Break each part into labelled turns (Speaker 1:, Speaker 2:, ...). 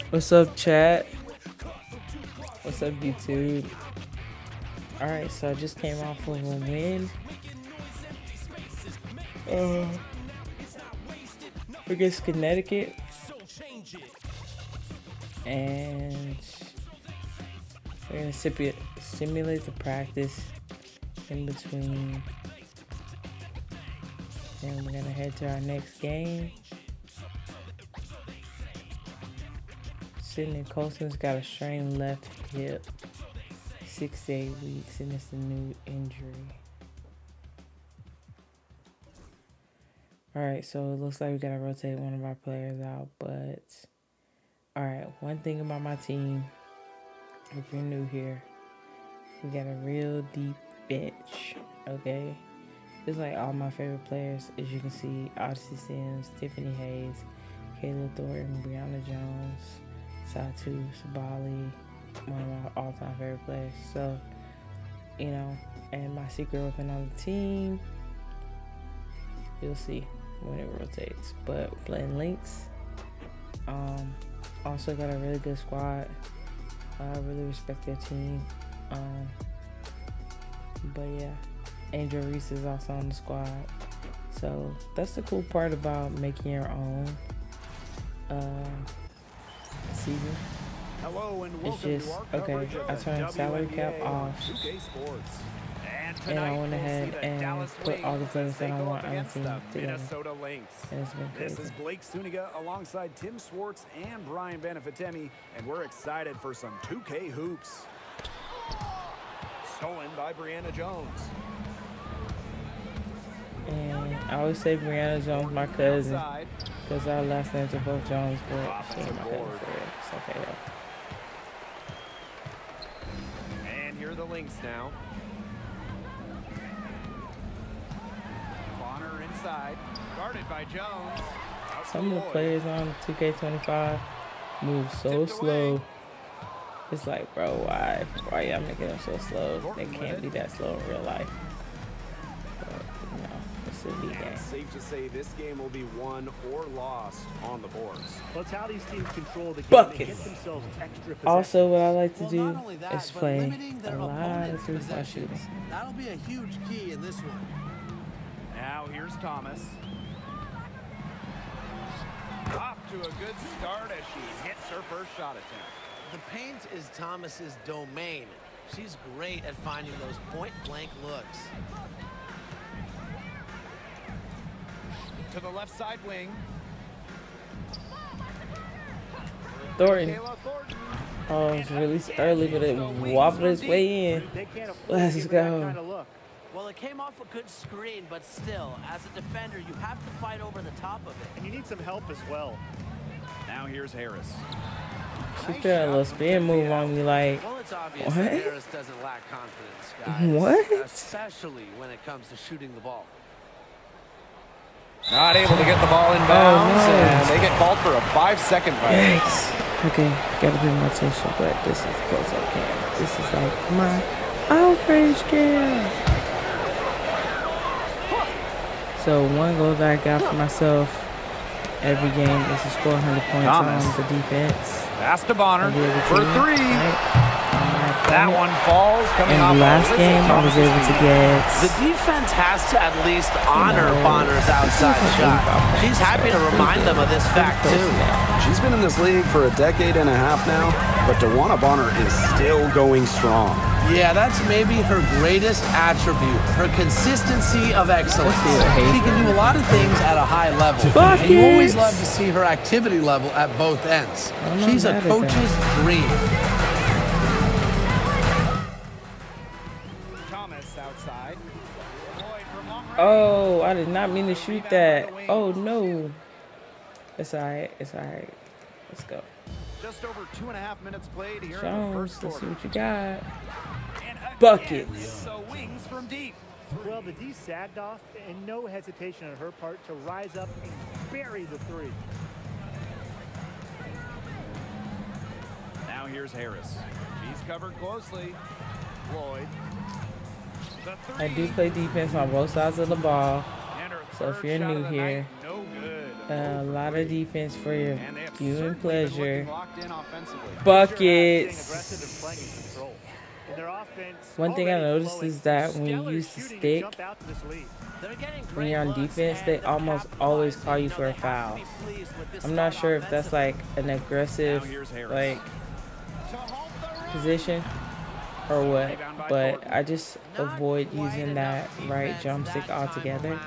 Speaker 1: What's up, chat? What's up, YouTube? Alright, so I just came off of a win. Against Connecticut. And we're going to simulate the practice in between. And we're going to head to our next game. Sidney Colson's got a strained left hip, 6 to 8 weeks, and it's a new injury. Alright, so it looks like we gotta rotate one of our players out, but alright, one thing about my team, if you're new here, we got a real deep bench, okay? It's like all my favorite players, as you can see, Odyssey Sims, Tiffany Hayes, Kayla Thornton, Brianna Jones, Satu Sabali, one of my all-time favorite players. So, you know, and my secret weapon on the team, you'll see when it rotates. But playing links, also got a really good squad. I really respect their team. But yeah, Angel Reese is also on the squad. So that's the cool part about making your own season.
Speaker 2: Hello and
Speaker 1: it's just okay. I turned salary cap off, and I went ahead and put all the things that I want on the team together. And it's been crazy.
Speaker 2: This is Blake Suniga alongside Tim Swartz and Brian Benefitemi, and we're excited for some 2K hoops. Stolen by Brianna Jones.
Speaker 1: And I always say Brianna Jones, my cousin, because our last names are both Jones, but she ain't my cousin for real. It's okay though.
Speaker 2: And here are the links now. Bonner inside, guarded by Jones.
Speaker 1: Some of the players on 2K25 move so slow. It's like, bro, why y'all making them so slow? They can't be that slow in real life. But, you know, it's a big game.
Speaker 2: It's safe to say this game will be won or lost on the boards.
Speaker 3: Well, it's how these teams control the game.
Speaker 1: Buckets.
Speaker 3: They get themselves extra possession.
Speaker 1: Also, what I like to do
Speaker 4: that,
Speaker 1: is play
Speaker 4: a
Speaker 1: lot of three-point shooting.
Speaker 4: That'll be a huge key in this one.
Speaker 2: Now here's Thomas. Off to a good start as she hits her first shot attempt.
Speaker 4: The paint is Thomas's domain. She's great at finding those point-blank looks.
Speaker 2: To the left side wing.
Speaker 1: Thornton. Oh, it's released early, but it wobbled its way in. Let's go.
Speaker 4: Well, it came off a good screen, but still, as a defender, you have to fight over the top of it.
Speaker 3: And you need some help as well.
Speaker 2: Now here's Harris.
Speaker 1: She did a little spin move on me like,
Speaker 4: well, it's obvious
Speaker 1: what?
Speaker 4: That Harris doesn't lack confidence, guys.
Speaker 1: What?
Speaker 4: Especially when it comes to shooting the ball.
Speaker 2: Not able to get the ball in bounds, and they get called for a 5-second violation.
Speaker 1: Yikes. Okay, gotta pay my attention, but this is close-up cam. This is like my outrage cam. So one goal that I got for myself every game is to score 100 points
Speaker 2: Thomas.
Speaker 1: on the defense.
Speaker 2: Pass to Bonner for three.
Speaker 1: Right?
Speaker 2: That one falls coming off.
Speaker 1: In the last game, I was able to get...
Speaker 4: The defense has to at least honor Bonner's outside shot. She's happy to remind them of this fact, too.
Speaker 5: She's been in this league for a decade and a half now, but DeWanna Bonner is still going strong.
Speaker 4: Yeah, that's maybe her greatest attribute, her consistency of excellence. She can do a lot of things at a high level, and you always love to see her activity level at both ends. She's a coach's dream.
Speaker 2: Thomas outside.
Speaker 1: Oh, I did not mean to shoot that. Oh, no. It's all right. It's all right. Let's go.
Speaker 2: Just over 2.5 minutes played here in the
Speaker 1: Jones,
Speaker 2: first
Speaker 1: let's see
Speaker 2: quarter.
Speaker 1: what you got.
Speaker 2: And
Speaker 1: Buckets.
Speaker 2: So wings from deep.
Speaker 3: Well, the D sagged off, and no hesitation on her part to rise up and bury the three.
Speaker 2: Now here's Harris. She's covered closely. Floyd.
Speaker 1: I do play defense on both sides of the ball. So if you're new here,
Speaker 2: no good.
Speaker 1: A lot of defense for your
Speaker 2: And they have
Speaker 1: viewing
Speaker 2: certainly been
Speaker 1: pleasure.
Speaker 2: looking locked in offensively.
Speaker 1: Buckets.
Speaker 3: In their offense,
Speaker 1: One thing I
Speaker 3: already
Speaker 1: noticed
Speaker 3: flowing,
Speaker 1: is that
Speaker 3: some
Speaker 1: when you
Speaker 3: stellar
Speaker 1: use the
Speaker 3: shooting to
Speaker 1: stick,
Speaker 3: jump out to this lead.
Speaker 1: when you're on defense, they almost always call you for a foul. I'm not sure if that's like an aggressive like position or what, but I just avoid using that right jump stick altogether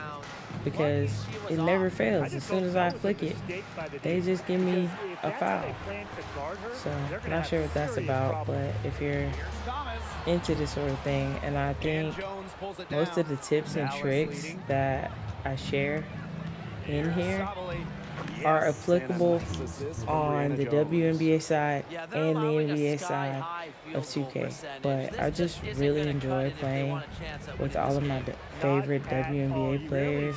Speaker 1: because it never fails. As soon as I flick it, they just give me a foul. So I'm not sure what that's about, but if you're into this sort of thing, and I think most of the tips and tricks that I share in here are applicable on the WNBA side and the NBA side of 2K. But I just really enjoy playing with all of my favorite WNBA players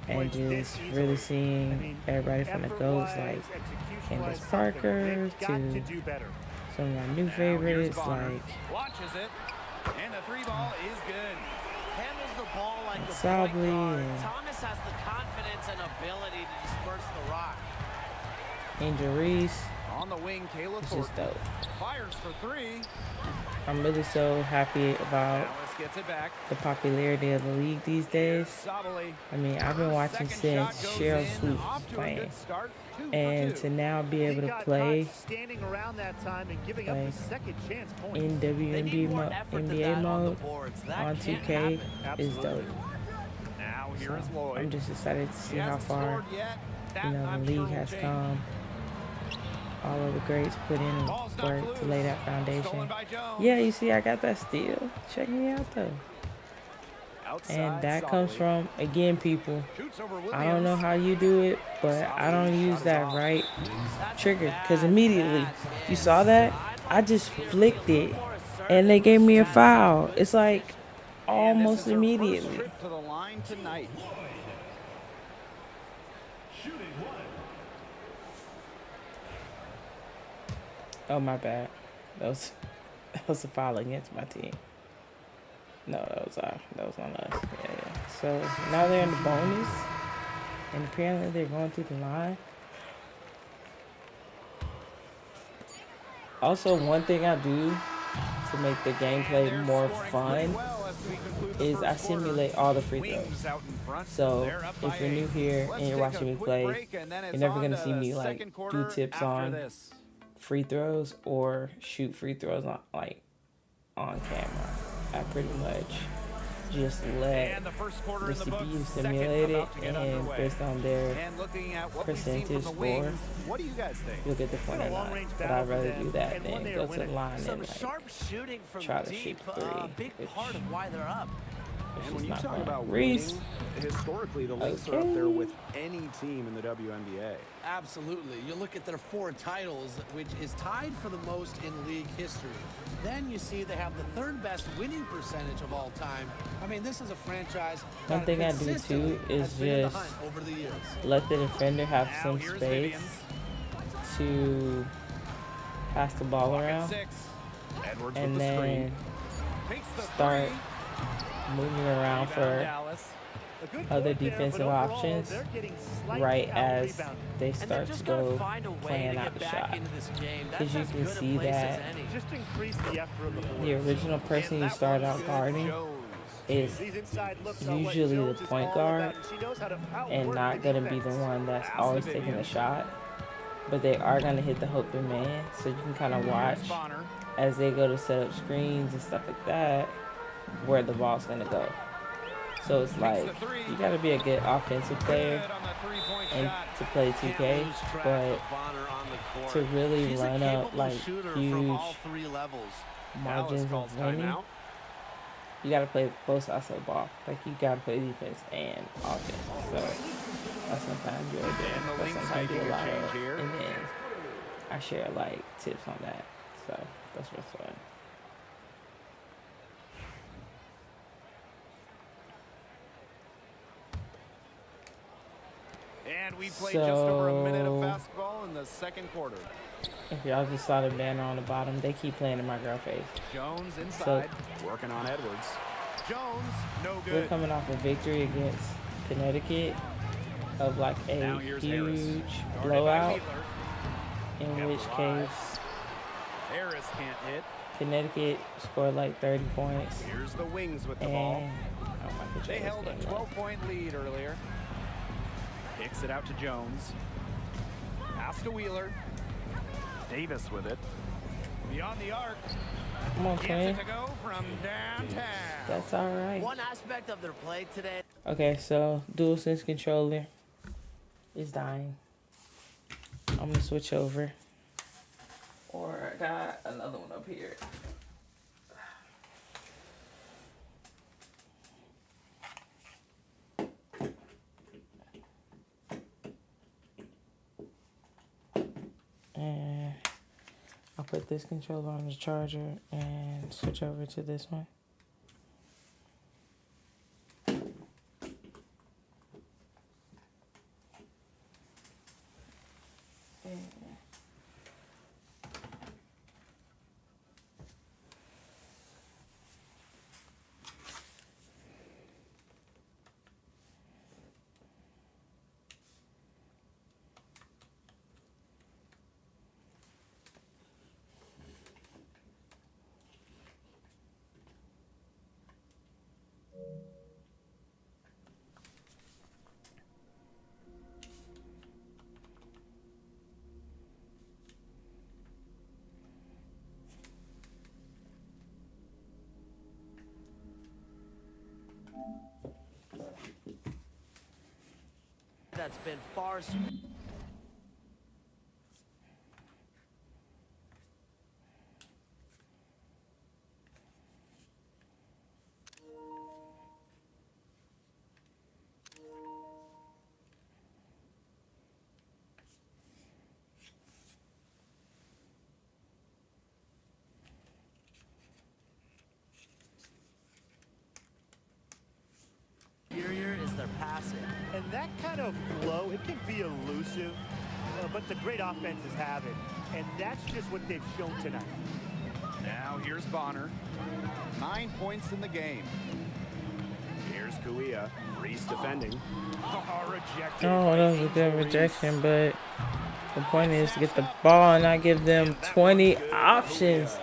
Speaker 1: and just really seeing everybody from the GOATs like Candace Parker to some of my new favorites like
Speaker 2: Launches it, and the three ball is good.
Speaker 6: Handles the ball like a
Speaker 1: Sably
Speaker 6: point guard.
Speaker 1: and
Speaker 6: Thomas has the confidence and ability to disperse the rock.
Speaker 1: Angel Reese.
Speaker 2: On the wing, Kayla
Speaker 1: It's just
Speaker 2: Thornton
Speaker 1: dope.
Speaker 2: fires for three.
Speaker 1: I'm really so happy about
Speaker 2: Dallas gets it back.
Speaker 1: the popularity of the league these days.
Speaker 2: Sably.
Speaker 1: I mean, I've been watching since Cheryl Swoops
Speaker 2: Off to a
Speaker 1: playing.
Speaker 2: good start. 2 for
Speaker 1: And
Speaker 2: 2.
Speaker 1: to now be able
Speaker 3: He
Speaker 1: to
Speaker 3: got
Speaker 1: play
Speaker 3: caught standing around that time and giving up
Speaker 1: like,
Speaker 3: his second chance point.
Speaker 1: in
Speaker 6: They need
Speaker 1: WNBA
Speaker 6: more effort than
Speaker 1: NBA
Speaker 6: that on the
Speaker 1: mode
Speaker 6: boards. That
Speaker 1: on
Speaker 6: can't
Speaker 1: 2K
Speaker 6: happen.
Speaker 1: is dope.
Speaker 2: Now here
Speaker 1: So
Speaker 2: is Lloyd.
Speaker 1: I'm just excited to see
Speaker 2: He
Speaker 1: how
Speaker 2: hasn't
Speaker 1: far
Speaker 2: scored yet. That,
Speaker 1: the
Speaker 2: I'm
Speaker 1: league
Speaker 2: sure, will
Speaker 1: has
Speaker 2: change.
Speaker 1: come. All of the greats put in
Speaker 2: Ball's knocked
Speaker 1: work to
Speaker 2: loose.
Speaker 1: lay that
Speaker 2: Stolen
Speaker 1: foundation.
Speaker 2: by Jones.
Speaker 1: Yeah, you see, I got that steal. Check me out though.
Speaker 2: Outside,
Speaker 1: And that comes
Speaker 2: Sably.
Speaker 1: from, again, people,
Speaker 2: Shoots over
Speaker 1: I don't know
Speaker 2: Williams.
Speaker 1: how you do it, but I don't use that right trigger because immediately, you saw that? I just flicked it and they gave me a foul. It's like
Speaker 2: And this
Speaker 1: almost
Speaker 2: is her first
Speaker 1: immediately.
Speaker 2: trip to the line tonight.
Speaker 1: Oh, my bad. That was a foul against my team. No, that was on us. Yeah. So now they're in the bonus, and apparently they're going through the line. Also, one thing I do to make the gameplay
Speaker 2: They're
Speaker 1: more
Speaker 2: scoring
Speaker 1: fun
Speaker 2: pretty well as we conclude the
Speaker 1: is
Speaker 2: first
Speaker 1: I
Speaker 2: quarter.
Speaker 1: simulate all the free
Speaker 2: Wings
Speaker 1: throws.
Speaker 2: out in front.
Speaker 1: So
Speaker 2: They're up
Speaker 1: if
Speaker 2: by
Speaker 1: you're new
Speaker 2: 8.
Speaker 1: here
Speaker 2: Let's
Speaker 1: and you're
Speaker 2: take
Speaker 1: watching
Speaker 2: a
Speaker 1: me
Speaker 2: quick
Speaker 1: play,
Speaker 2: break, and then
Speaker 1: you're
Speaker 2: it's
Speaker 1: never
Speaker 2: on
Speaker 1: gonna
Speaker 2: to
Speaker 1: see me
Speaker 2: the
Speaker 1: like
Speaker 2: second
Speaker 1: do
Speaker 2: quarter
Speaker 1: tips
Speaker 2: after
Speaker 1: on
Speaker 2: this.
Speaker 1: free throws or shoot free throws on camera. I pretty much just let
Speaker 2: And the first quarter
Speaker 1: the
Speaker 2: in the books,
Speaker 1: CPU
Speaker 2: second
Speaker 1: simulate it,
Speaker 2: about to get
Speaker 1: and
Speaker 2: underway.
Speaker 1: based on their
Speaker 2: And looking at what we've seen from
Speaker 1: percentage
Speaker 2: the
Speaker 1: score,
Speaker 2: wings, what do you guys think?
Speaker 1: you'll get the point or
Speaker 3: a
Speaker 1: not.
Speaker 3: long-range
Speaker 1: But
Speaker 3: battle
Speaker 1: I'd
Speaker 3: for
Speaker 1: rather
Speaker 3: them,
Speaker 1: do that
Speaker 3: and
Speaker 1: than
Speaker 3: one they
Speaker 1: go
Speaker 3: are
Speaker 1: to the
Speaker 3: winning.
Speaker 1: line
Speaker 6: Some
Speaker 1: and like
Speaker 6: sharp shooting from
Speaker 1: try to
Speaker 6: deep.
Speaker 1: shoot
Speaker 6: A
Speaker 1: three,
Speaker 6: big
Speaker 1: which
Speaker 6: part of why they're up.
Speaker 2: And
Speaker 1: is
Speaker 2: when you
Speaker 1: not
Speaker 2: talk
Speaker 1: fun.
Speaker 2: about
Speaker 1: Reese.
Speaker 2: winning, historically the Lynx are up there with any team in the WNBA.
Speaker 4: Absolutely. You look at their 4 titles, which is tied for the most in league history. Then you see they have the 3rd best winning percentage of all time. I mean, this is a franchise
Speaker 1: One
Speaker 4: that
Speaker 1: thing I do
Speaker 4: consistently
Speaker 1: too is
Speaker 4: has been in the
Speaker 1: just
Speaker 4: hunt over the years.
Speaker 1: let the defender have
Speaker 2: Now
Speaker 1: some
Speaker 2: here's
Speaker 1: space
Speaker 2: Vivians.
Speaker 1: to pass the ball
Speaker 2: Clock at
Speaker 1: around
Speaker 2: 6. Edwards
Speaker 1: and
Speaker 2: with the screen.
Speaker 1: then
Speaker 2: Takes the
Speaker 1: start
Speaker 2: three.
Speaker 1: moving around
Speaker 2: Rebound
Speaker 1: for
Speaker 2: Dallas.
Speaker 3: A good
Speaker 1: other
Speaker 3: point there,
Speaker 1: defensive
Speaker 3: but overall,
Speaker 1: options
Speaker 3: they're getting slightly
Speaker 1: right as
Speaker 3: out-rebounded.
Speaker 1: they
Speaker 6: And they've
Speaker 1: start to
Speaker 6: just got to
Speaker 1: go
Speaker 6: find a way
Speaker 1: playing
Speaker 6: to
Speaker 1: out
Speaker 6: get
Speaker 1: the
Speaker 6: back
Speaker 1: shot.
Speaker 6: into this game.
Speaker 1: Because
Speaker 6: That's
Speaker 1: you
Speaker 6: as
Speaker 1: can
Speaker 6: good a
Speaker 1: see
Speaker 6: place as
Speaker 1: that
Speaker 6: any.
Speaker 3: Just increase the effort of the boards.
Speaker 1: the original person
Speaker 2: And
Speaker 1: you
Speaker 2: that
Speaker 1: start
Speaker 2: one's
Speaker 1: out
Speaker 2: good.
Speaker 1: guarding
Speaker 2: Jones.
Speaker 1: is
Speaker 3: These inside looks are what
Speaker 1: usually the
Speaker 3: Jones is
Speaker 1: point
Speaker 3: all
Speaker 1: guard
Speaker 3: about, and she knows how to
Speaker 1: and
Speaker 3: outwork
Speaker 1: not
Speaker 3: the
Speaker 1: going to be the
Speaker 3: defense.
Speaker 1: one that's
Speaker 2: Pass to
Speaker 1: always taking the
Speaker 2: Vivian.
Speaker 1: shot. But they are going to hit the open man, so you can kind of watch
Speaker 2: Here's Bonner.
Speaker 1: as they go to set up screens and stuff like that, where the ball's going to go. So it's like, you got to be a good offensive player
Speaker 2: Good on the three-point
Speaker 1: and
Speaker 2: shot.
Speaker 1: to play 2K, but to really
Speaker 6: She's a
Speaker 1: run up
Speaker 6: capable
Speaker 1: like
Speaker 6: shooter from
Speaker 1: huge
Speaker 6: all 3 levels.
Speaker 1: margins
Speaker 2: Dallas calls
Speaker 1: of winning,
Speaker 2: timeout.
Speaker 1: you got to play both sides of the ball. Like, you got to play defense and offense. So that's sometimes really good.
Speaker 2: And the
Speaker 1: But
Speaker 2: Lynx
Speaker 1: sometimes
Speaker 2: making
Speaker 1: do a
Speaker 2: a
Speaker 1: lot
Speaker 2: change
Speaker 1: of,
Speaker 2: here.
Speaker 1: and then I share like tips on that. So that's what's fun.
Speaker 2: And we played just over a minute of
Speaker 1: So-
Speaker 2: basketball in the second quarter.
Speaker 1: If y'all just saw the banner on the bottom, they keep playing in my girl face.
Speaker 2: Jones inside, working on Edwards. Jones, no
Speaker 1: We're
Speaker 2: good.
Speaker 1: coming off a victory against Connecticut, of like
Speaker 2: Now
Speaker 1: a
Speaker 2: here's
Speaker 1: huge
Speaker 2: Harris. Guarded by
Speaker 1: blowout,
Speaker 2: Wheeler.
Speaker 1: in
Speaker 2: Kept
Speaker 1: which
Speaker 2: alive.
Speaker 1: case
Speaker 2: Harris can't hit.
Speaker 1: Connecticut scored like 30 points.
Speaker 2: Here's the Wings with the ball.
Speaker 1: And oh my goodness,
Speaker 2: They held a
Speaker 1: game up.
Speaker 2: 12-point lead earlier. Kicks it out to Jones. Pass to Wheeler. Davis with it. Beyond the arc.
Speaker 1: Come on,
Speaker 2: Gets
Speaker 1: twin.
Speaker 2: it to go from downtown.
Speaker 1: That's all right.
Speaker 6: One aspect of their play today.
Speaker 1: Okay, so DualSense controller is dying. I'm gonna switch over. Or I got another one up here. And I'll put this controller on the charger and switch over to this one.
Speaker 6: That's been far. Superior is their passing.
Speaker 3: And that kind of flow, it can be elusive, but the great offenses have it. And that's just what they've shown tonight.
Speaker 2: Now here's Bonner. 9 points in the game. Here's Kuia. Reese defending. Oh, rejected.
Speaker 1: Oh, that was a good rejection, but the point is to get the ball and not give them 20 options.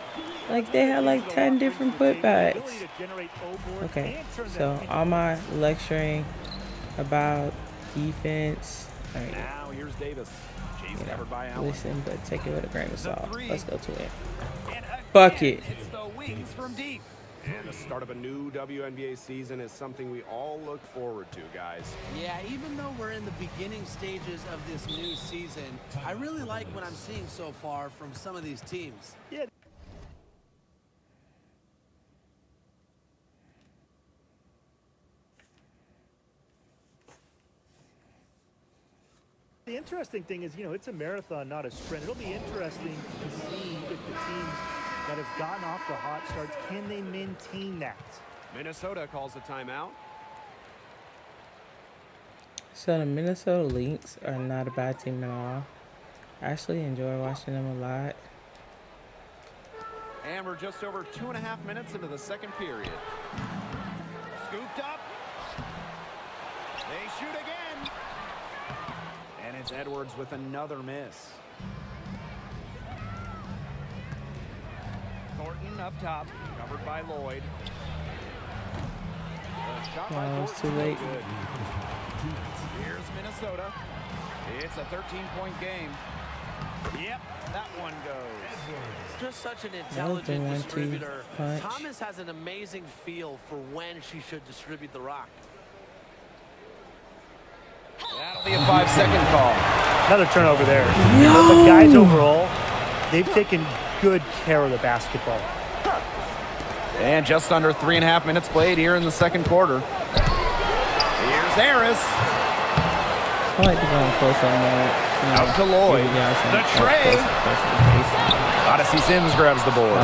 Speaker 1: Like they had like 10 different putbacks. Okay, so all my lecturing about defense, all right,
Speaker 2: Now here's Davis. She's covered by Allen.
Speaker 1: listen, but take it with a grain of salt. Let's go to it.
Speaker 2: And again,
Speaker 1: Bucket.
Speaker 2: It's the Wings from deep. And the start of a new WNBA season is something we all look forward to, guys.
Speaker 4: Yeah, even though we're in the beginning stages of this new season, I really like what I'm seeing so far from some of these teams.
Speaker 3: Yeah. The interesting thing is, it's a marathon, not a sprint. It'll be interesting to see if the teams that have gotten off the hot starts, can they maintain that?
Speaker 2: Minnesota calls a timeout.
Speaker 1: So the Minnesota Lynx are not a bad team at all. I actually enjoy watching them a lot.
Speaker 2: And we're just over 2.5 minutes into the second period. Scooped up. They shoot again. And it's Edwards with another miss. Thornton up top, covered by Lloyd. The shot by
Speaker 1: Oh, it's
Speaker 2: Thornton,
Speaker 1: too late.
Speaker 2: no good. Here's Minnesota. It's a 13-point game. Yep, that one goes.
Speaker 6: Just such an
Speaker 1: That was the
Speaker 6: intelligent
Speaker 1: 1-2
Speaker 6: distributor.
Speaker 1: punch.
Speaker 6: Thomas has an amazing feel for when she should distribute the rock.
Speaker 2: That'll be a 5-second call.
Speaker 3: Another turnover there. But guys, overall, they've taken good care of the basketball.
Speaker 2: And just under 3.5 minutes played here in the second quarter. Here's Harris.
Speaker 1: I like to go in close on that.
Speaker 2: Out to Lloyd. The tray. Odyssey Sims grabs the board.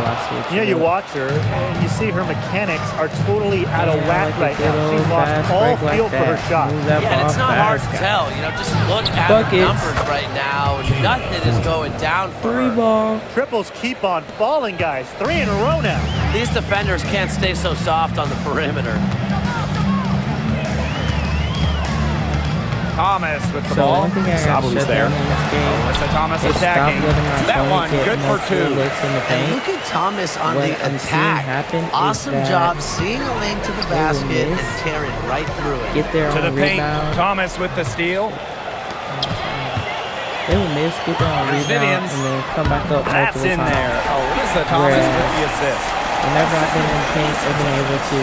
Speaker 3: You watch her, and you see her mechanics are totally out of whack right now. She's lost all feel for her shot.
Speaker 6: Yeah, and it's not hard to tell. Just look at the numbers right now. Nothing is going down for her.
Speaker 1: Ball.
Speaker 3: Triples keep on falling, guys. 3 in a row now.
Speaker 6: These defenders can't stay so soft on the perimeter.
Speaker 2: Thomas with the
Speaker 1: So
Speaker 2: ball.
Speaker 1: one thing I got to
Speaker 2: Sabalu's
Speaker 1: shut
Speaker 2: there.
Speaker 1: down in this game
Speaker 2: Alyssa Thomas
Speaker 1: is stop
Speaker 2: attacking.
Speaker 1: letting my
Speaker 2: That
Speaker 1: opponent
Speaker 2: one,
Speaker 1: get
Speaker 2: good for
Speaker 1: multiple
Speaker 2: 2.
Speaker 1: looks in the
Speaker 4: And
Speaker 1: paint.
Speaker 4: look at Thomas on
Speaker 1: What
Speaker 4: the
Speaker 1: I'm seeing
Speaker 4: attack.
Speaker 1: happen is
Speaker 4: Awesome
Speaker 1: that
Speaker 4: job seeing a lane to the basket
Speaker 1: miss.
Speaker 4: and tearing right through it.
Speaker 1: Get there
Speaker 2: To
Speaker 1: on
Speaker 2: the paint.
Speaker 1: rebound.
Speaker 2: Thomas with the steal.
Speaker 1: They will miss, get there on
Speaker 2: Here's
Speaker 1: rebound,
Speaker 2: Vivians.
Speaker 1: and then come back up
Speaker 2: That's
Speaker 1: multiple
Speaker 2: in
Speaker 1: times.
Speaker 2: there. Alyssa Thomas
Speaker 1: Whereas-
Speaker 2: with the assist.
Speaker 1: Whenever I've been in the paint, I've been able to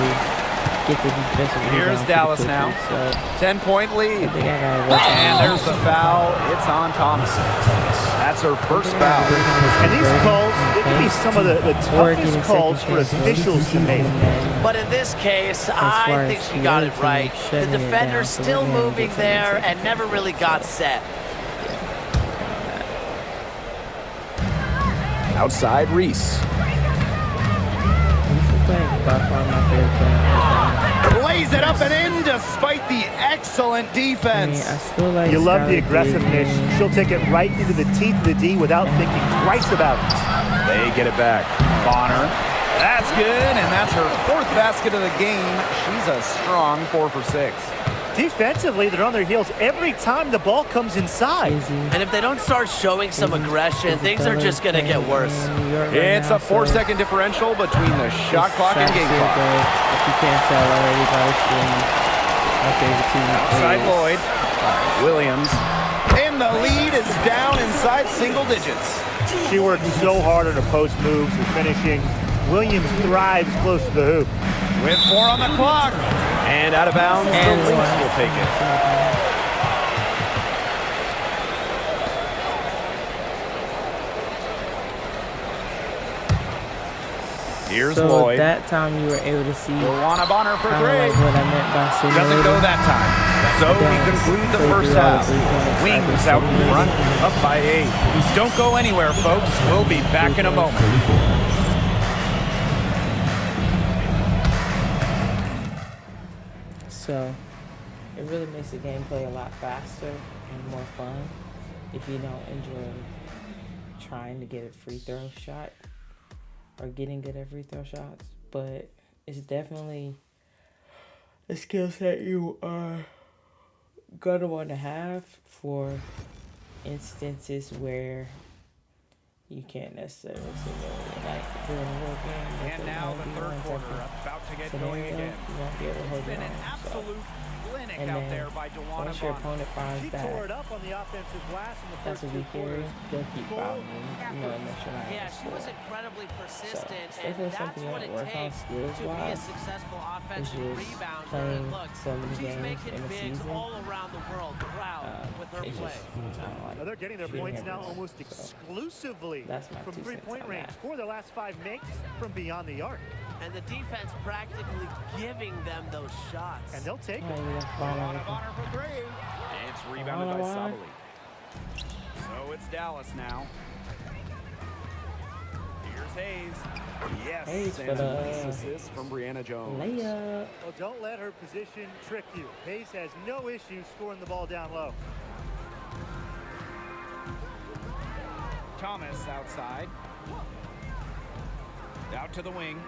Speaker 1: get the defensive rebound
Speaker 2: Here's
Speaker 1: pretty
Speaker 2: Dallas
Speaker 1: quickly.
Speaker 2: now.
Speaker 1: So
Speaker 2: 10-point
Speaker 1: I
Speaker 2: lead.
Speaker 1: think I gotta work on
Speaker 2: And there's the foul. It's on Thomas. That's her first foul.
Speaker 3: And these calls, they can be some of the toughest calls for officials to make.
Speaker 6: But in this case, I
Speaker 1: far
Speaker 6: think
Speaker 1: as
Speaker 6: she got it
Speaker 1: creativity,
Speaker 6: right. The
Speaker 1: shutting it down,
Speaker 6: defender's
Speaker 1: so
Speaker 6: still
Speaker 1: we're gonna
Speaker 6: moving
Speaker 1: get to the
Speaker 6: there
Speaker 1: second
Speaker 6: and never really got set.
Speaker 5: Outside Reese.
Speaker 1: This is like by far my favorite player.
Speaker 2: Lays it up and in despite the excellent
Speaker 1: I mean,
Speaker 2: defense.
Speaker 1: I still like
Speaker 3: You love the
Speaker 1: Skylar
Speaker 3: aggressiveness.
Speaker 1: Diggins.
Speaker 3: She'll take it right into the teeth of the D without thinking twice about it.
Speaker 2: They get it back. Bonner. That's good, and that's her 4th basket of the game. She's a strong 4 for 6.
Speaker 3: Defensively, they're on their heels every time the ball comes inside.
Speaker 1: Izzy.
Speaker 6: And if they don't start showing some aggression, things are just going to get worse.
Speaker 2: It's a 4-second differential between the shot clock and game clock.
Speaker 1: If you can't tell already by the screen, my favorite team
Speaker 2: Outside
Speaker 1: is
Speaker 2: Lloyd. Williams. And the lead is down inside single digits.
Speaker 3: She worked so hard on her post moves and finishing. Williams thrives close to the hoop.
Speaker 2: With 4 on the clock. And out of bounds,
Speaker 1: And
Speaker 2: the Lynx will take it. Here's
Speaker 1: So
Speaker 2: Lloyd.
Speaker 1: that time you were able to see
Speaker 2: Luana Bonner for
Speaker 1: kind of
Speaker 2: 3.
Speaker 1: like what I meant by
Speaker 2: Doesn't go
Speaker 1: simulating.
Speaker 2: that time. So we conclude the first half. Wings out in front, up by 8. Don't go anywhere, folks. We'll be back in a moment.
Speaker 1: So it really makes the gameplay a lot faster and more fun if you don't enjoy trying to get a free throw shot or getting good at free throw shots. But it's definitely a skill set you are gonna want to have for instances where you can't necessarily simulate like during a real game.
Speaker 2: And now the third quarter about to get going again.
Speaker 1: You won't be able to hold
Speaker 2: It's
Speaker 1: it
Speaker 2: been an
Speaker 1: on. So.
Speaker 2: absolute clinic
Speaker 1: And
Speaker 2: out
Speaker 1: then
Speaker 2: there by DeWanna
Speaker 1: once your
Speaker 2: Bonner.
Speaker 1: opponent finds
Speaker 3: She
Speaker 1: that
Speaker 3: tore it up on the offensive glass in the
Speaker 1: that's
Speaker 3: first
Speaker 1: a
Speaker 3: 2
Speaker 1: weak area,
Speaker 3: quarters.
Speaker 1: they'll keep fouling you, unless you're not
Speaker 6: Yeah,
Speaker 1: able to
Speaker 6: she was
Speaker 1: score.
Speaker 6: incredibly
Speaker 1: So
Speaker 6: persistent,
Speaker 1: it's
Speaker 6: and
Speaker 1: definitely
Speaker 6: that's
Speaker 1: something you
Speaker 6: what
Speaker 1: have
Speaker 6: it
Speaker 1: to work on
Speaker 6: takes to be a
Speaker 1: skills-wise.
Speaker 6: successful
Speaker 1: It's
Speaker 6: offensive
Speaker 1: just
Speaker 6: rebounder.
Speaker 1: playing
Speaker 6: And look,
Speaker 1: so many
Speaker 6: she's
Speaker 1: games
Speaker 6: making
Speaker 1: in a
Speaker 6: bigs
Speaker 1: season.
Speaker 6: all around the world proud with her
Speaker 1: It's
Speaker 6: play.
Speaker 1: just, I don't like
Speaker 3: Now they're getting their
Speaker 1: shooting
Speaker 3: points now
Speaker 1: everywhere.
Speaker 3: almost
Speaker 1: So
Speaker 3: exclusively
Speaker 1: that's my
Speaker 3: from
Speaker 1: 2 cents
Speaker 3: 3-point
Speaker 1: on
Speaker 3: range.
Speaker 1: that.
Speaker 3: 4 of their last 5 makes from beyond the arc.
Speaker 6: And the defense practically giving them those shots.
Speaker 3: And they'll take
Speaker 1: Oh,
Speaker 3: it.
Speaker 1: you got ball on
Speaker 2: DeWanna
Speaker 1: it.
Speaker 2: Bonner for 3. It's rebounded by Sabali. So it's Dallas now. Here's Hayes. Yes,
Speaker 1: Hayes for
Speaker 2: and
Speaker 1: the
Speaker 2: a nice assist from Brianna Jones.
Speaker 1: Layup.
Speaker 3: Well, don't let her position trick you. Hayes has no issue scoring the ball down low.
Speaker 2: Thomas outside. Out to the wing.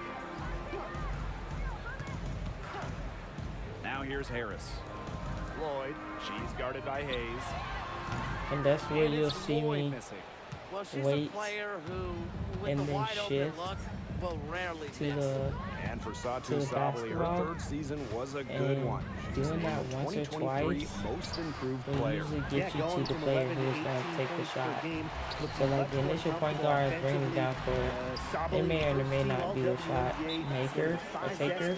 Speaker 2: Now here's Harris. Lloyd. She's guarded by Hayes.
Speaker 1: And that's where
Speaker 6: And
Speaker 1: you'll
Speaker 6: it's
Speaker 1: see
Speaker 6: Lloyd
Speaker 1: me
Speaker 6: missing. Well, she's
Speaker 1: wait
Speaker 6: a player who, with
Speaker 1: and
Speaker 6: the
Speaker 1: then
Speaker 6: wide open
Speaker 1: shift
Speaker 6: look, will rarely
Speaker 1: to
Speaker 6: miss.
Speaker 1: the
Speaker 5: And for
Speaker 1: To
Speaker 5: Satu
Speaker 1: the
Speaker 5: Sabali, her
Speaker 1: basketball.
Speaker 5: 3rd season was a good
Speaker 1: And
Speaker 5: one. She's
Speaker 1: doing that
Speaker 5: named
Speaker 1: once or
Speaker 5: 2023
Speaker 1: twice
Speaker 5: most improved
Speaker 1: will
Speaker 5: player.
Speaker 1: usually get you to the player who's going to take the shot. So like the initial point guard is bringing down for they may or they may not be the shot maker or taker,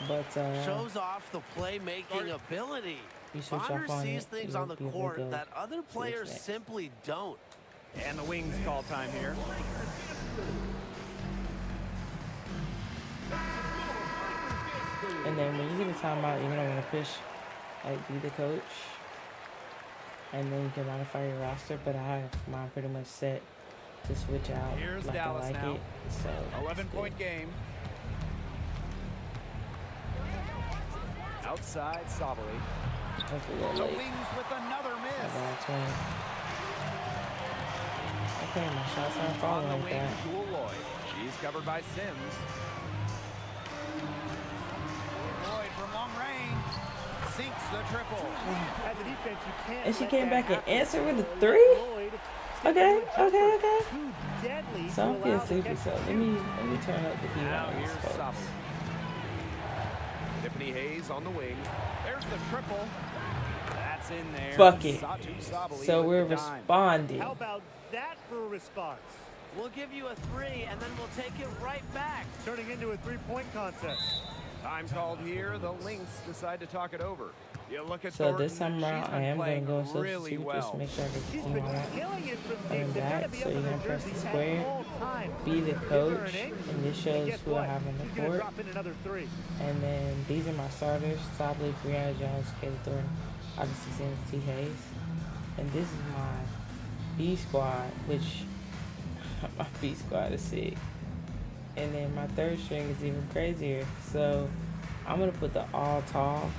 Speaker 1: but
Speaker 6: Shows off the playmaking ability.
Speaker 1: you switch
Speaker 6: Bonner
Speaker 1: off on
Speaker 6: sees
Speaker 1: it,
Speaker 6: things
Speaker 1: you'll
Speaker 6: on the
Speaker 1: be able to
Speaker 6: court
Speaker 1: go
Speaker 6: that other players
Speaker 1: next.
Speaker 6: simply don't.
Speaker 2: And the Wings call time here.
Speaker 1: And then when you get a timeout, you're gonna want to push, like be the coach, and then you can modify your roster. But I have mine pretty much set to switch out
Speaker 2: Here's
Speaker 1: like
Speaker 2: Dallas
Speaker 1: I like
Speaker 2: now.
Speaker 1: it. So
Speaker 2: 11-point game. Outside Sabali.
Speaker 1: that's a little
Speaker 2: The
Speaker 1: late.
Speaker 2: Wings with another
Speaker 1: I
Speaker 2: miss.
Speaker 1: got 20. Okay, my shots aren't
Speaker 2: On
Speaker 1: falling
Speaker 2: the
Speaker 1: like
Speaker 2: wing,
Speaker 1: that.
Speaker 2: Jewel Lloyd. She's covered by Sims. Lloyd from long range. Sinks the triple.
Speaker 3: As a defense, you can't
Speaker 1: And she
Speaker 3: let
Speaker 1: came
Speaker 3: that
Speaker 1: back and
Speaker 3: happen.
Speaker 1: answered with a
Speaker 3: So
Speaker 1: 3?
Speaker 3: Lloyd sticking
Speaker 1: Okay,
Speaker 3: with
Speaker 1: okay,
Speaker 3: Jumper.
Speaker 1: okay.
Speaker 3: Too deadly
Speaker 1: So
Speaker 3: to
Speaker 1: I'm
Speaker 3: allow
Speaker 1: getting
Speaker 3: the
Speaker 1: sleepy,
Speaker 3: catch
Speaker 1: so
Speaker 3: to
Speaker 1: let me turn up the heat
Speaker 2: Now
Speaker 1: on
Speaker 2: here's
Speaker 1: these folks.
Speaker 2: Sobel. Tiffany Hayes on the wing. There's the triple. That's in there.
Speaker 1: Fuck it.
Speaker 2: Satu Sabali
Speaker 1: So
Speaker 2: with
Speaker 1: we're
Speaker 2: the dime.
Speaker 1: responding.
Speaker 3: How about that for a response?
Speaker 6: We'll give you a 3, and then we'll take it right back.
Speaker 3: Turning into a three-point contest.
Speaker 2: Time called here. The Lynx decide to talk it over. You look at
Speaker 1: So
Speaker 2: Thornton,
Speaker 1: this time
Speaker 2: she's
Speaker 1: around,
Speaker 2: been
Speaker 1: I am going to
Speaker 2: playing
Speaker 1: go substitute
Speaker 2: really
Speaker 1: just
Speaker 2: well.
Speaker 1: to make sure I get
Speaker 3: She's
Speaker 1: the
Speaker 3: been
Speaker 1: team out.
Speaker 3: killing it from
Speaker 1: Coming
Speaker 3: deep. They've got to
Speaker 1: back,
Speaker 3: be
Speaker 1: so
Speaker 3: up
Speaker 1: you're
Speaker 3: in
Speaker 1: gonna
Speaker 3: their
Speaker 1: press the
Speaker 3: jerseys
Speaker 1: square,
Speaker 3: at all times.
Speaker 1: be the
Speaker 3: Give her
Speaker 1: coach,
Speaker 3: an angle,
Speaker 1: and this
Speaker 3: and
Speaker 1: shows
Speaker 3: guess
Speaker 1: who I
Speaker 3: what?
Speaker 1: have on
Speaker 3: She's
Speaker 1: the
Speaker 3: gonna
Speaker 1: court.
Speaker 3: drop in another 3.
Speaker 1: And then these are my starters: Sabli, Brianna Jones, Kayla Thornton, obviously Sims, T. Hayes. And this is my B squad, which my B squad is sick. And then my third string is even crazier. So I'm gonna put the all tall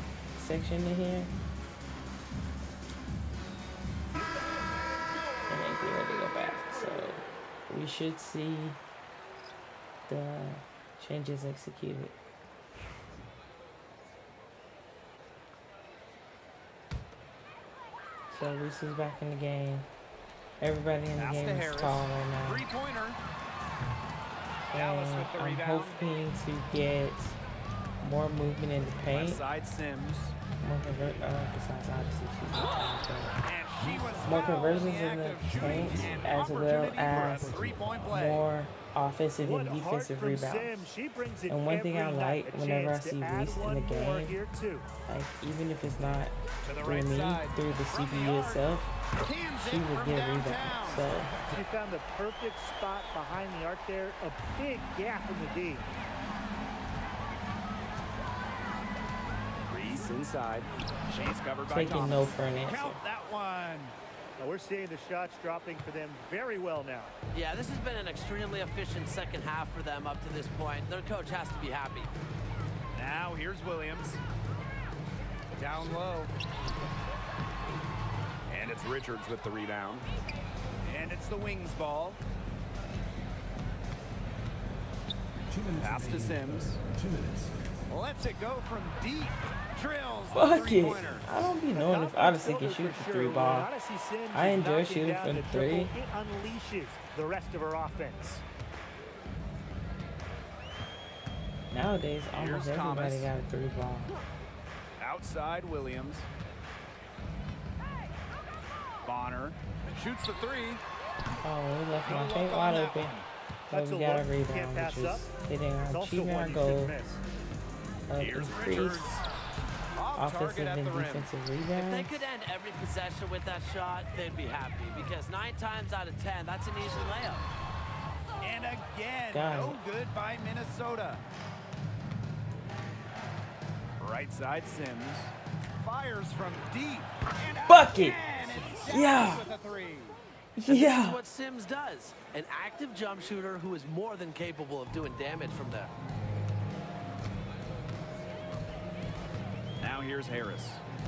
Speaker 1: section in here. And then get ready to go back. So we should see the changes executed. So Reese is back in the game. Everybody in the
Speaker 2: Pass to
Speaker 1: game is
Speaker 2: Harris.
Speaker 1: tall right now.
Speaker 2: Three-pointer. Dallas
Speaker 1: And
Speaker 2: with the
Speaker 1: I'm
Speaker 2: rebound.
Speaker 1: hoping to get more movement in the
Speaker 2: Left
Speaker 1: paint.
Speaker 2: side Sims.
Speaker 1: More besides obviously she's the top, but
Speaker 2: And she was
Speaker 1: more
Speaker 2: fouled
Speaker 1: conversions
Speaker 2: the
Speaker 1: in the
Speaker 2: act of
Speaker 1: paint,
Speaker 2: shooting, and
Speaker 1: as well
Speaker 2: opportunity for a
Speaker 1: as
Speaker 2: three-point play.
Speaker 1: more offensive
Speaker 3: What
Speaker 1: and
Speaker 3: heart
Speaker 1: defensive
Speaker 3: from
Speaker 1: rebounds.
Speaker 3: Sims. She brings it
Speaker 1: And one thing I
Speaker 3: every night.
Speaker 1: like
Speaker 3: A
Speaker 1: whenever I
Speaker 3: chance to
Speaker 1: see
Speaker 3: add
Speaker 1: Reese in
Speaker 3: one
Speaker 1: the
Speaker 3: more
Speaker 1: game,
Speaker 3: here too.
Speaker 1: like even if it's not
Speaker 2: To the
Speaker 1: through
Speaker 2: right
Speaker 1: me,
Speaker 2: side.
Speaker 1: through the
Speaker 2: From the
Speaker 1: CPU
Speaker 2: arc.
Speaker 1: itself,
Speaker 2: Cans
Speaker 1: she
Speaker 2: it
Speaker 1: would
Speaker 2: from
Speaker 1: get
Speaker 2: downtown.
Speaker 1: rebounds. So
Speaker 3: She found the perfect spot behind the arc there. A big gap in the D.
Speaker 2: Reese inside. She's covered by
Speaker 1: taking
Speaker 2: Thomas.
Speaker 1: no for an answer.
Speaker 2: Count that one.
Speaker 3: Now we're seeing the shots dropping for them very well now.
Speaker 6: Yeah, this has been an extremely efficient second half for them up to this point. Their coach has to be happy.
Speaker 2: Now here's Williams. Down low. And it's Richards with the rebound. And it's the Wings ball. Pass to Sims.
Speaker 4: 2 minutes.
Speaker 2: Lets it go from deep. Drills the
Speaker 1: Fuck it.
Speaker 2: three-pointer.
Speaker 1: I don't be knowing if Odyssey can shoot the 3 ball. I enjoy shooting from the 3.
Speaker 3: It unleashes the rest of her offense.
Speaker 1: Nowadays, almost
Speaker 2: Here's
Speaker 1: everybody
Speaker 2: Thomas.
Speaker 1: got a 3 ball.
Speaker 2: Outside Williams. Bonner shoots the 3.
Speaker 1: Oh, we left my
Speaker 2: No
Speaker 1: paint
Speaker 2: look on
Speaker 1: wide
Speaker 2: that
Speaker 1: open.
Speaker 2: one.
Speaker 1: But
Speaker 3: That's
Speaker 1: we
Speaker 3: a
Speaker 1: got a
Speaker 3: look you
Speaker 1: rebound,
Speaker 3: can't pass
Speaker 1: which
Speaker 3: up.
Speaker 1: is hitting
Speaker 3: It's
Speaker 1: our
Speaker 3: also
Speaker 1: achievement, our
Speaker 3: one you
Speaker 1: goal
Speaker 3: shouldn't miss.
Speaker 1: of
Speaker 2: Here's
Speaker 1: increased
Speaker 2: Richards. Off
Speaker 1: offensive
Speaker 2: target at
Speaker 1: and
Speaker 2: the rim.
Speaker 1: defensive
Speaker 6: If they
Speaker 1: rebounds.
Speaker 6: could end every possession with that shot, they'd be happy because 9 times out of 10, that's an easy layup.
Speaker 2: And again,
Speaker 1: Got
Speaker 2: no
Speaker 1: it.
Speaker 2: good by Minnesota. Right side Sims. Fires from deep. And out
Speaker 1: Bucket.
Speaker 2: again. It's Dallas
Speaker 1: Yeah.
Speaker 2: with a 3.
Speaker 6: This is
Speaker 1: Yeah.
Speaker 6: what Sims does. An active jump shooter who is more than capable of doing damage from there.
Speaker 2: Now here's Harris.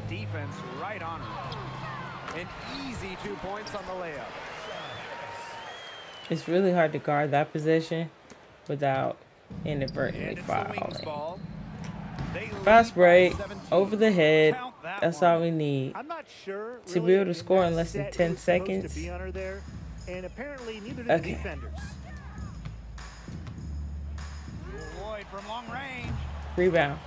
Speaker 2: Defense right on her. An easy 2 points on the layup.
Speaker 1: It's really hard to guard that possession without
Speaker 2: And
Speaker 1: inadvertently
Speaker 2: it's the Wings
Speaker 1: fouling.
Speaker 2: ball. They
Speaker 1: Fast
Speaker 2: lead by
Speaker 1: break,
Speaker 2: 17.
Speaker 1: over the head.
Speaker 2: Count that
Speaker 1: That's
Speaker 2: one.
Speaker 1: all we need.
Speaker 3: I'm not sure
Speaker 1: To be
Speaker 3: really
Speaker 1: able to
Speaker 3: in
Speaker 1: score
Speaker 3: that
Speaker 1: in less than
Speaker 3: set
Speaker 1: 10
Speaker 3: who's supposed
Speaker 1: seconds.
Speaker 3: to be on her there, and apparently neither did
Speaker 1: Okay.
Speaker 3: the defenders.
Speaker 2: Lloyd from long range.
Speaker 1: Rebound.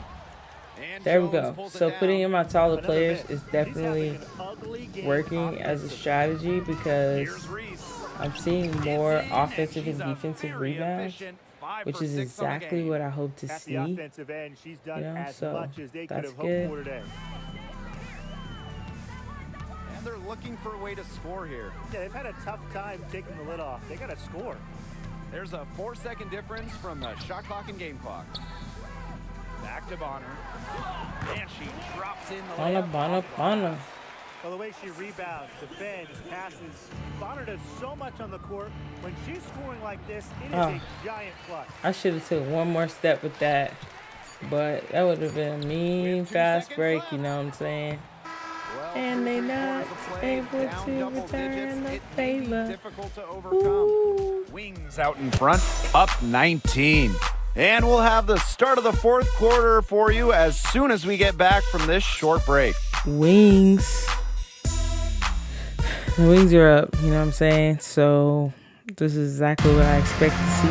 Speaker 2: And
Speaker 1: There we
Speaker 2: Jones
Speaker 1: go.
Speaker 2: pulls it
Speaker 1: So putting
Speaker 2: down.
Speaker 1: in my taller
Speaker 3: Another
Speaker 1: players
Speaker 3: miss.
Speaker 1: is
Speaker 3: She's
Speaker 1: definitely
Speaker 3: having an ugly game
Speaker 1: working as a
Speaker 3: offensively.
Speaker 1: strategy because
Speaker 2: Here's Reese.
Speaker 1: I'm seeing
Speaker 2: It's
Speaker 1: more
Speaker 2: in, and
Speaker 1: offensive
Speaker 2: she's
Speaker 1: and
Speaker 2: a
Speaker 1: defensive
Speaker 2: very
Speaker 1: rebounds,
Speaker 2: efficient 5
Speaker 1: which
Speaker 2: for
Speaker 1: is
Speaker 2: 6 on the
Speaker 1: exactly
Speaker 2: game.
Speaker 1: what I hope to
Speaker 3: At the
Speaker 1: see.
Speaker 3: offensive end, she's done
Speaker 1: You know,
Speaker 3: as
Speaker 1: so
Speaker 3: much as they could
Speaker 1: that's
Speaker 3: have hoped
Speaker 1: good.
Speaker 3: for today.
Speaker 2: And they're looking for a way to score here.
Speaker 3: Yeah, they've had a tough time taking the lid off. They got to score.
Speaker 2: There's a 4-second difference from the shot clock and game clock. Back to Bonner. And she drops in the
Speaker 1: Bonner,
Speaker 2: layup.
Speaker 1: Bonner, Bonner.
Speaker 3: Well, the way she rebounds, defends, passes, Bonner does so much on the court. When she's scoring like this, it is a giant plus.
Speaker 1: I should have took one more step with that, but that would have been a mean
Speaker 2: With 2
Speaker 1: fast
Speaker 2: seconds
Speaker 1: break,
Speaker 2: left.
Speaker 1: you know what I'm saying?
Speaker 2: Well,
Speaker 1: And they
Speaker 2: through
Speaker 1: not
Speaker 2: three-quarters of play,
Speaker 1: able
Speaker 2: down
Speaker 1: to
Speaker 2: double
Speaker 1: return
Speaker 2: digits,
Speaker 1: the
Speaker 2: it may be
Speaker 1: favor.
Speaker 2: difficult to overcome.
Speaker 1: Ooh.
Speaker 2: Wings out in front, up 19. And we'll have the start of the 4th quarter for you as soon as we get back from this short break.
Speaker 1: wings. The wings are up, you know what I'm saying? So this is exactly what I expect to see.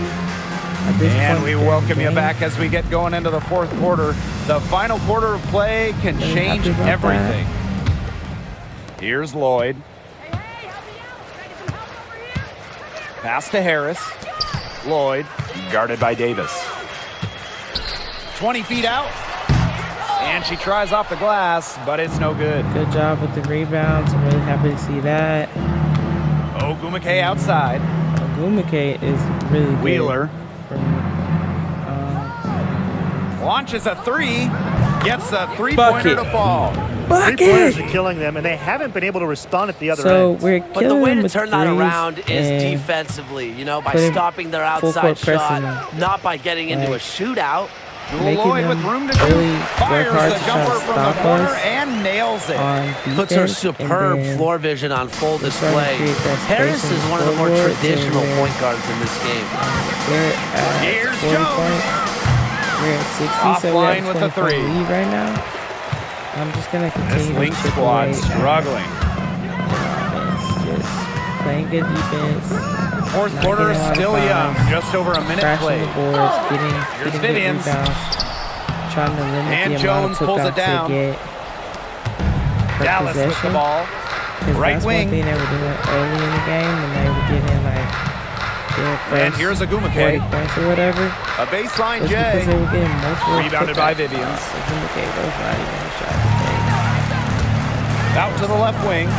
Speaker 2: And we welcome you back as we get going into the fourth quarter. The final quarter of play can change everything. Here's Lloyd. Pass to Harris. Lloyd, guarded by Davis. 20 feet out. And she tries off the glass, but it's no good.
Speaker 1: Good job with the rebounds. I'm really happy to see that.
Speaker 2: Ogumake outside.
Speaker 1: Ogumake is really good.
Speaker 2: Wheeler.
Speaker 1: From,
Speaker 2: launches a three. Gets a three-pointer to fall.
Speaker 3: Three-pointers are killing them, and they haven't been able to respond at the other end.
Speaker 1: We're
Speaker 6: but the way to
Speaker 1: with
Speaker 6: turn that around is defensively, you know, by stopping their outside shot, not by getting into a shootout.
Speaker 2: Lloyd with room to shoot, fires the jumper from the corner and nails it.
Speaker 6: Puts her superb floor vision on full display. Harris is one of the more traditional point guards in this game.
Speaker 2: Here's Jones.
Speaker 1: We're at 60,
Speaker 2: offline with the three.
Speaker 1: Lead right now. I'm just gonna continue.
Speaker 2: This Link squad struggling.
Speaker 1: Just playing good defense.
Speaker 2: Fourth quarter is still young. Just over a minute played.
Speaker 1: The boards,
Speaker 2: here's
Speaker 1: getting
Speaker 2: Vivians.
Speaker 1: Trying to limit
Speaker 2: and
Speaker 1: the
Speaker 2: Jones pulls it down. Dallas with the ball. Right wing.
Speaker 1: That's one thing they were doing early in the game, and they were getting like
Speaker 2: and here's Ogumake.
Speaker 1: Points or whatever.
Speaker 2: A baseline J.
Speaker 1: Because they were getting
Speaker 2: rebounded by Vivians. Out to the left wing.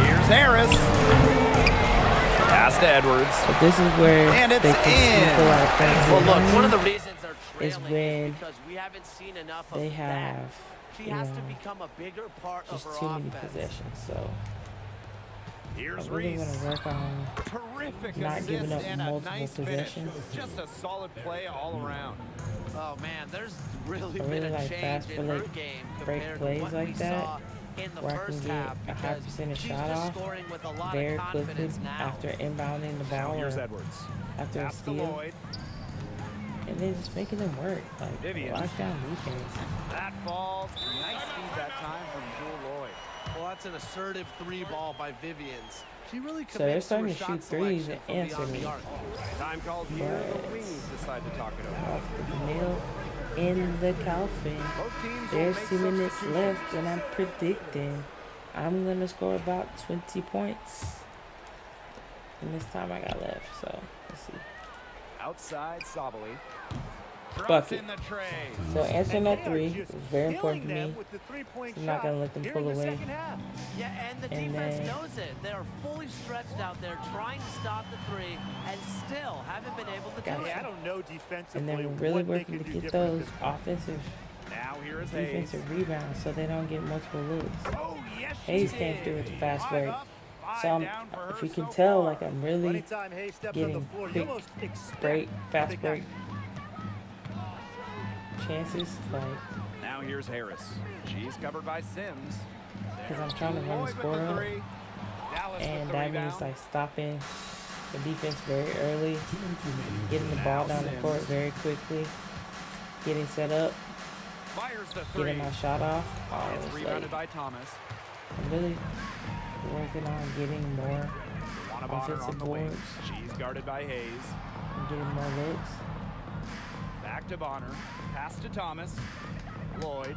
Speaker 2: Here's Harris. Pass to Edwards.
Speaker 1: But this is where
Speaker 2: and it's in.
Speaker 6: Well, look, one of the reasons they're trailing
Speaker 1: is when
Speaker 6: because we haven't seen enough of
Speaker 1: they have.
Speaker 6: She has to become a bigger part of her
Speaker 1: just too many possessions. So
Speaker 2: here's
Speaker 1: I really want to work on
Speaker 2: terrific
Speaker 1: not giving up multiple
Speaker 2: nice
Speaker 1: possessions.
Speaker 2: Just a solid play all around.
Speaker 6: Oh man, there's really
Speaker 1: I really
Speaker 6: been a
Speaker 1: like
Speaker 6: change
Speaker 1: fast
Speaker 6: in her game compared to what we saw in the
Speaker 1: where I can
Speaker 6: first
Speaker 1: get
Speaker 6: half
Speaker 1: a high percentage shot off very quickly after inbounding the ball or after a steal. And then just making them work. Like lockdown defense.
Speaker 2: That falls. Nice feed that time from Jewel Lloyd.
Speaker 6: Well, that's an assertive three ball by Vivians. She really
Speaker 1: so they're starting to shoot threes and answer me.
Speaker 2: Time called here. The Wings decide to talk it over.
Speaker 1: The nail in the coffin. There's 2 minutes left, and I'm predicting I'm gonna score about 20 points in this time I got left. So let's see.
Speaker 2: Outside Sabali.
Speaker 1: Bucket. So answering that three is very important to me. I'm not going to let them pull away.
Speaker 6: Yeah, and the defense knows it. They're fully stretched out there trying to stop the three and still haven't been able to do it.
Speaker 3: I don't know defensively.
Speaker 1: And then we're really working to get those offensive
Speaker 2: Hayes.
Speaker 1: Defensive rebounds so they don't get multiple looks.
Speaker 2: Oh, yes,
Speaker 1: Hayes came through with the fast break. So if we can tell, like I'm really getting quick break, fast break chances. Like
Speaker 2: now here's Harris. She's covered by Sims.
Speaker 1: Because I'm trying to run the score up, and that means like stopping the defense very early, getting the ball down the court very quickly, getting set up, getting my shot off.
Speaker 2: It's rebounded by Thomas.
Speaker 1: I'm really working on getting more offensive boards.
Speaker 2: She's guarded by Hayes.
Speaker 1: I'm getting more looks.
Speaker 2: Back to Bonner. Pass to Thomas. Lloyd.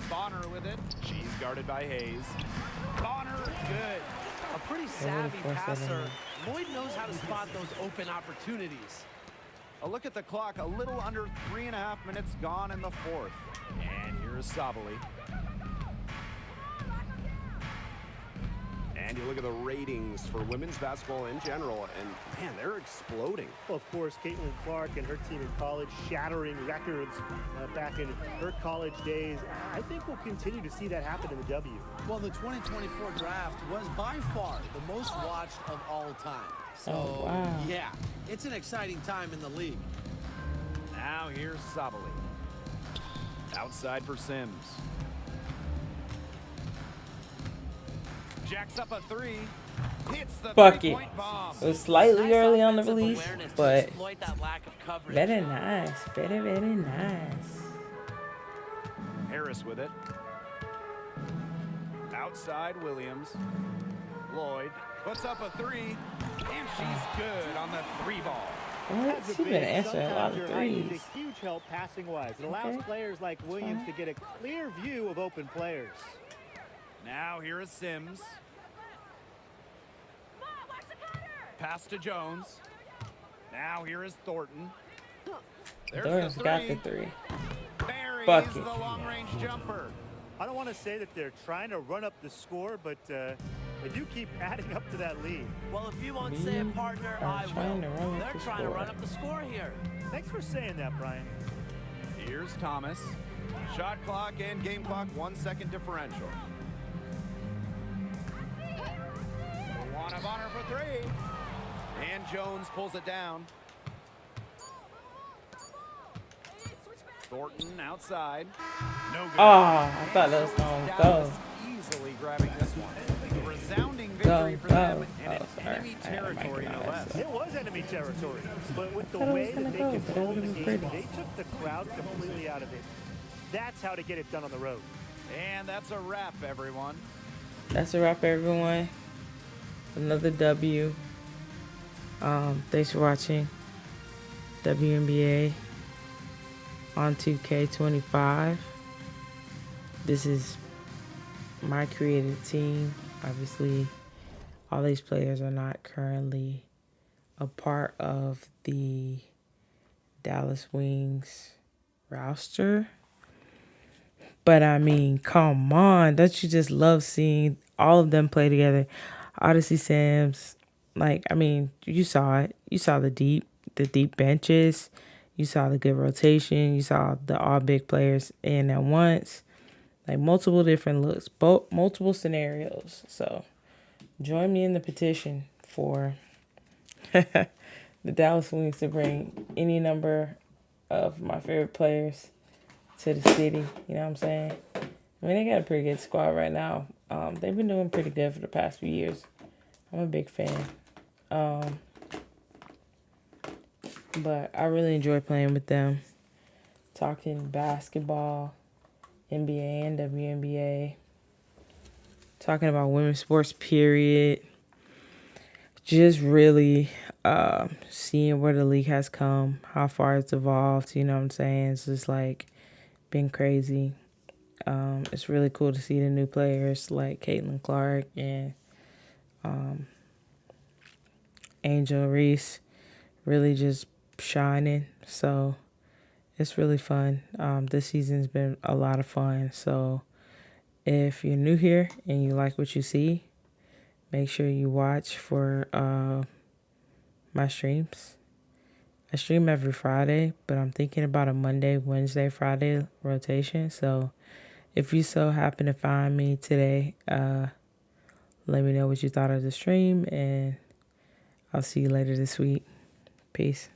Speaker 2: Bonner with it. She's guarded by Hayes. Bonner, good.
Speaker 6: A pretty savvy passer. Lloyd knows how to spot those open opportunities.
Speaker 2: A look at the clock. A little under 3.5 minutes gone in the fourth. And here's Sabali.
Speaker 5: And you look at the ratings for women's basketball in general, and man, they're exploding.
Speaker 3: Well, of course, Caitlin Clark and her team in college shattering records back in her college days. I think we'll continue to see that happen in the W.
Speaker 4: Well, the 2024 draft was by far the most watched of all time. So, yeah, it's an exciting time in the league.
Speaker 2: Now here's Sabali. Outside for Sims. Jacks up a three. Hits the
Speaker 1: bucket. It was slightly early on the release, but very nice. Very, very nice.
Speaker 2: Harris with it. Outside Williams. Lloyd puts up a three, and she's good on the 3-ball.
Speaker 1: What? She's been answering a lot of
Speaker 3: It's
Speaker 1: threes.
Speaker 3: a huge help passing-wise. It allows players like Williams to get a clear view of open players.
Speaker 2: Now here is Sims. Pass to Jones. Now here is Thornton. There's
Speaker 1: Thornton's
Speaker 2: the
Speaker 1: got the
Speaker 2: three.
Speaker 1: three.
Speaker 2: Buries
Speaker 1: Bucket.
Speaker 2: the long-range jumper.
Speaker 3: I don't want to say that they're trying to run up the score, but they do keep adding up to that lead.
Speaker 6: Well, if you won't say it, partner, I will. They're trying to run up the score here.
Speaker 3: Thanks for saying that, Brian.
Speaker 2: Here's Thomas. Shot clock and game clock 1 second differential. One of honor for three. And Jones pulls it down. Thornton outside. No good.
Speaker 1: Oh, I thought that was going to go.
Speaker 2: Dallas easily grabbing this one. A resounding victory for them, and it's enemy territory no less.
Speaker 3: It was enemy territory, but with the
Speaker 1: thought it
Speaker 3: way
Speaker 1: was
Speaker 3: that
Speaker 1: gonna
Speaker 3: they
Speaker 1: go.
Speaker 3: controlled the
Speaker 1: That was
Speaker 3: game,
Speaker 1: pretty.
Speaker 3: they took the crowd completely out of it. That's how to get it done on the road.
Speaker 2: And that's a wrap, everyone.
Speaker 1: That's a wrap, everyone. Another W. Thanks for watching WNBA on 2K25. This is my created team. Obviously, all these players are not currently a part of the Dallas Wings roster. But I mean, come on. Don't you just love seeing all of them play together? Odyssey Sims, like, I mean, you saw it. You saw the deep benches. You saw the good rotation. You saw the all big players in at once. Like multiple different looks, multiple scenarios. So join me in the petition for the Dallas Wings to bring any number of my favorite players to the city. You know what I'm saying? I mean, they got a pretty good squad right now. They've been doing pretty good for the past few years. I'm a big fan. But I really enjoy playing with them. Talking basketball, NBA and WNBA. Talking about women's sports, period. Just really seeing where the league has come, how far it's evolved. You know what I'm saying? It's just like been crazy. It's really cool to see the new players like Caitlin Clark and Angel Reese really just shining. So it's really fun. This season's been a lot of fun. So if you're new here and you like what you see, make sure you watch for my streams. I stream every Friday, but I'm thinking about a Monday, Wednesday, Friday rotation. So if you so happen to find me today, let me know what you thought of the stream, and I'll see you later this week. Peace.